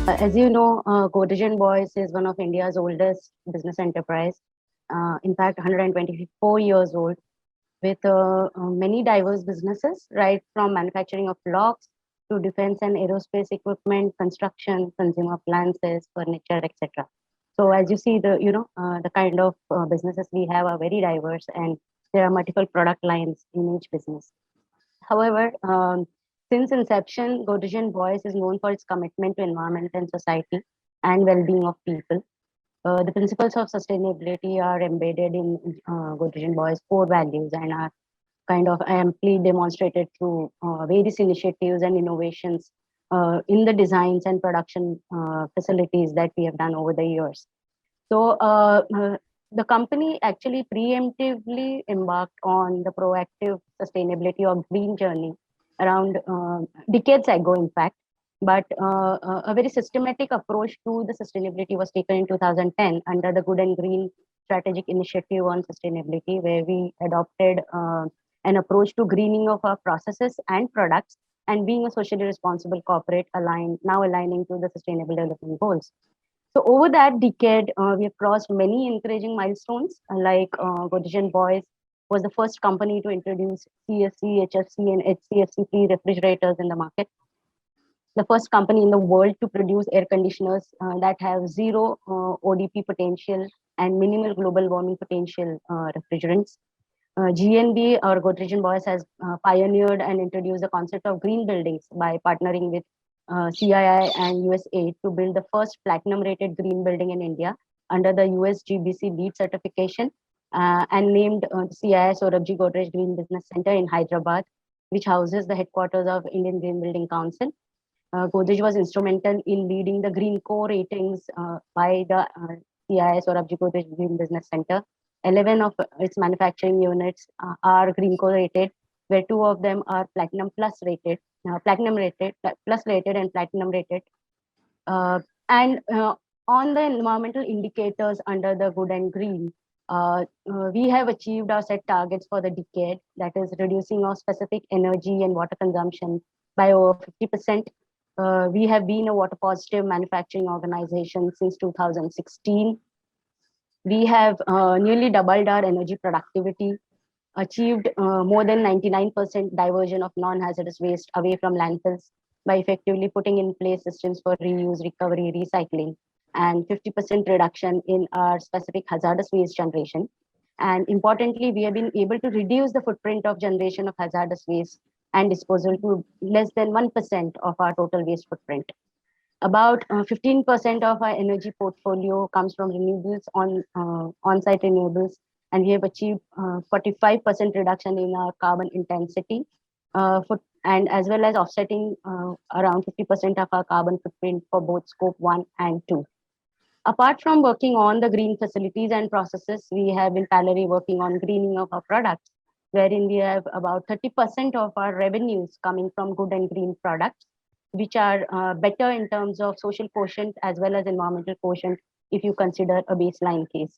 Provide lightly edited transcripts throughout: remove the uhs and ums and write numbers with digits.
As you know, Godrej and Boys is one of India's oldest business enterprise. In fact, 124 years old, with many diverse businesses, right from manufacturing of locks to defense and aerospace equipment, construction, consumer appliances, furniture, etc. So, as you see, the kind of businesses we have are very diverse, and there are multiple product lines in each business. However, since inception, Godrej and Boys is known for its commitment to environment and society and well-being of people. The principles of sustainability are embedded in Godrej and Boys' core values and are kind of amply demonstrated through various initiatives and innovations in the designs and production facilities that we have done over the years. So the company actually preemptively embarked on the proactive sustainability or green journey around decades ago, in fact. But a very systematic approach to the sustainability was taken in 2010 under the Good and Green Strategic Initiative on Sustainability, where we adopted an approach to greening of our processes and products and being a socially responsible corporate now aligning to the Sustainable Development Goals. So over that decade, we have crossed many encouraging milestones, like Godrej and Boys was the first company to introduce CFC, HFC, and HCFC-free refrigerators in the market. The first company in the world to produce air conditioners that have zero ODP potential and minimal global warming potential refrigerants. GNB or Godrej and Boys has pioneered and introduced the concept of green buildings by partnering with CII and USAID to build the first platinum rated green building in India under the USGBC LEED certification and named CII Saurabhji Godrej Green Business Center in Hyderabad, which houses the headquarters of Indian Green Building Council. Godrej was instrumental in leading the Green Co ratings by the CII Saurabhji Godrej Green Business Center. 11 of its manufacturing units are Green Co rated, where two of them are Platinum Plus rated, Plus rated and Platinum rated. And on the environmental indicators under the Good and Green, we have achieved our set targets for the decade, that is reducing our specific energy and water consumption by over 50%. We have been a water positive manufacturing organization since 2016. We have nearly doubled our energy productivity, achieved more than 99% diversion of non-hazardous waste away from landfills by effectively putting in place systems for reuse, recovery, recycling, and 50% reduction in our specific hazardous waste generation. And importantly, we have been able to reduce the footprint of generation of hazardous waste and disposal to less than 1% of our total waste footprint. About 15% of our energy portfolio comes from renewables on-site renewables, and we have achieved 45% reduction in our carbon intensity, and as well as offsetting around 50% of our carbon footprint for both scope 1 and 2. Apart from working on the green facilities and processes, we have been parallelly working on greening of our products, wherein we have about 30% of our revenues coming from good and green products, which are better in terms of social quotient as well as environmental quotient if you consider a baseline case.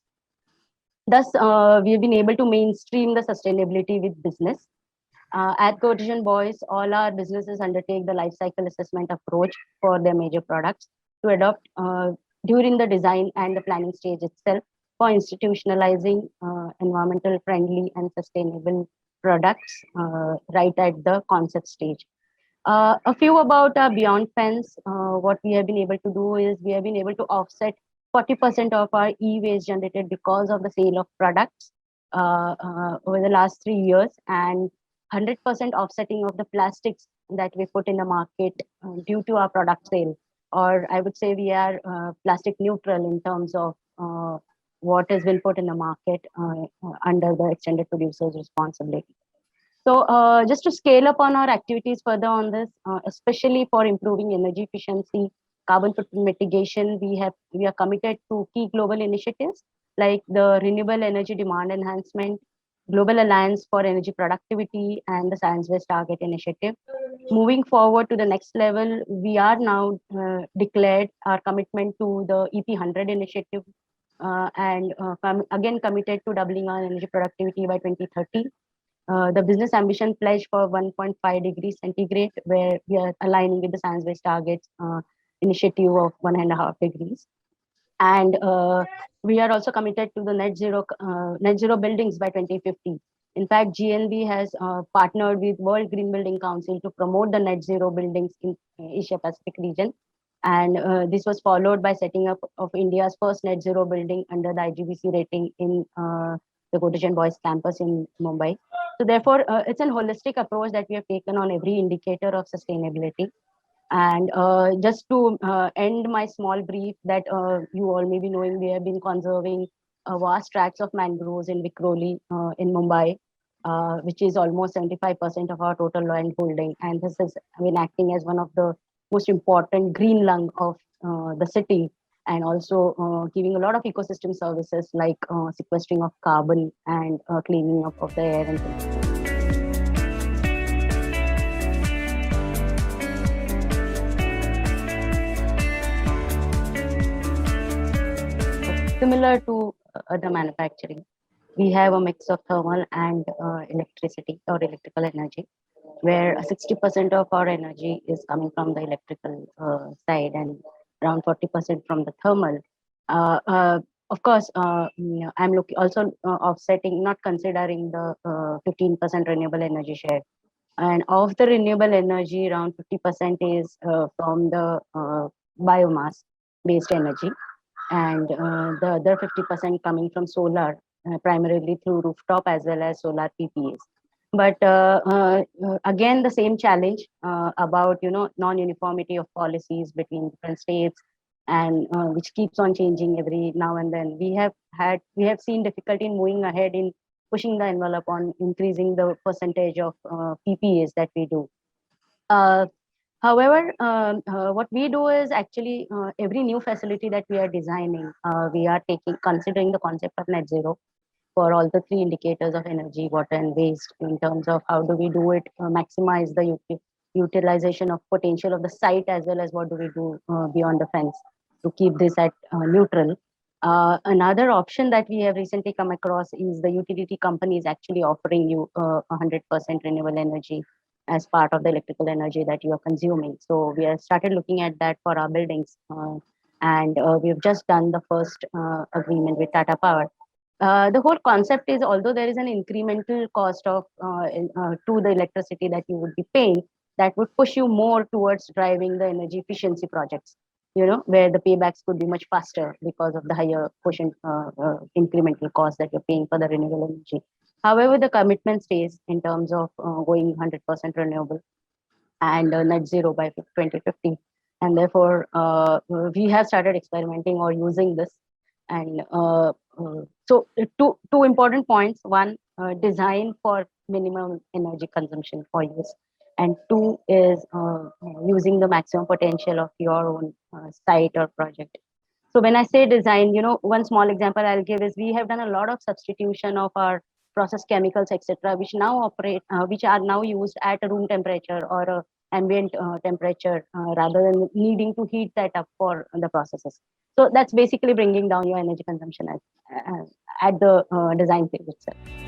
Thus, we have been able to mainstream the sustainability with business. At Godrej and Boys, all our businesses undertake the life cycle assessment approach for their major products to adopt during the design and the planning stage itself for institutionalizing environmental friendly and sustainable products right at the concept stage. A few about Beyond Fence. What we have been able to do is we have been able to offset 40% of our e-waste generated because of the sale of products over the last 3 years, and 100% offsetting of the plastics that we put in the market due to our product sale. Or I would say we are plastic neutral in terms of what has been put in the market under the extended producer's responsibility. So just to scale up on our activities further on this, especially for improving energy efficiency, carbon footprint mitigation, we are committed to key global initiatives like the Renewable Energy Demand Enhancement, Global Alliance for Energy Productivity, and the Science Based Target Initiative. Moving forward to the next level, we are now declared our commitment to the EP100 initiative and again committed to doubling our energy productivity by 2030. The business ambition pledge for 1.5 degrees centigrade, where we are aligning with the science-based targets initiative of 1.5 degrees. And we are also committed to the net zero buildings by 2050. In fact, GNB has partnered with World Green Building Council to promote the net zero buildings in Asia Pacific region. And this was followed by setting up of India's first net zero building under the IGBC rating in the Cottajan Boys campus in Mumbai. So therefore, it's a holistic approach that we have taken on every indicator of sustainability. And just to end my small brief, that you all may be knowing, we have been conserving vast tracts of mangroves in Vikhroli in Mumbai, which is almost 75% of our total land holding. And this has been acting as one of the most important green lung of the city, and also giving a lot of ecosystem services like sequestering of carbon and cleaning up of the air and things. Similar to the manufacturing, we have a mix of thermal and electricity or electrical energy, where 60% of our energy is coming from the electrical side and around 40% from the thermal. Uh, uh, of course, I'm looking also offsetting, not considering the 15% renewable energy share. And of the renewable energy, around 50% is from the biomass based energy, and the other 50% coming from solar, primarily through rooftop as well as solar PPAs. But again, the same challenge about non-uniformity of policies between different states, and which keeps on changing every now and then. We have seen difficulty in moving ahead in pushing the envelope on increasing the percentage of PPAs that we do. Uh, However, what we do is actually every new facility that we are designing, we are considering the concept of net zero for all the three indicators of energy, water, and waste, in terms of how do we do it, maximize the utilization of potential of the site, as well as what do we do beyond the fence to keep this at neutral. Another option that we have recently come across is the utility companies actually offering you 100% renewable energy as part of the electrical energy that you are consuming. So we have started looking at that for our buildings. And we have just done the first agreement with Tata Power. The whole concept is, although there is an incremental cost of to the electricity that you would be paying, that would push you more towards driving the energy efficiency projects, where the paybacks could be much faster because of the higher quotient incremental cost that you're paying for the renewable energy. However, the commitment stays in terms of going 100% renewable and net zero by 2050. And therefore, we have started experimenting or using this. And so, two important points: one, design for minimum energy consumption for use, and two is using the maximum potential of your own site or project. So when I say design, one small example I'll give is we have done a lot of substitution of our process chemicals, etc., which are now used at a room temperature or a ambient temperature, rather than needing to heat that up for the processes. So that's basically bringing down your energy consumption at the design phase itself.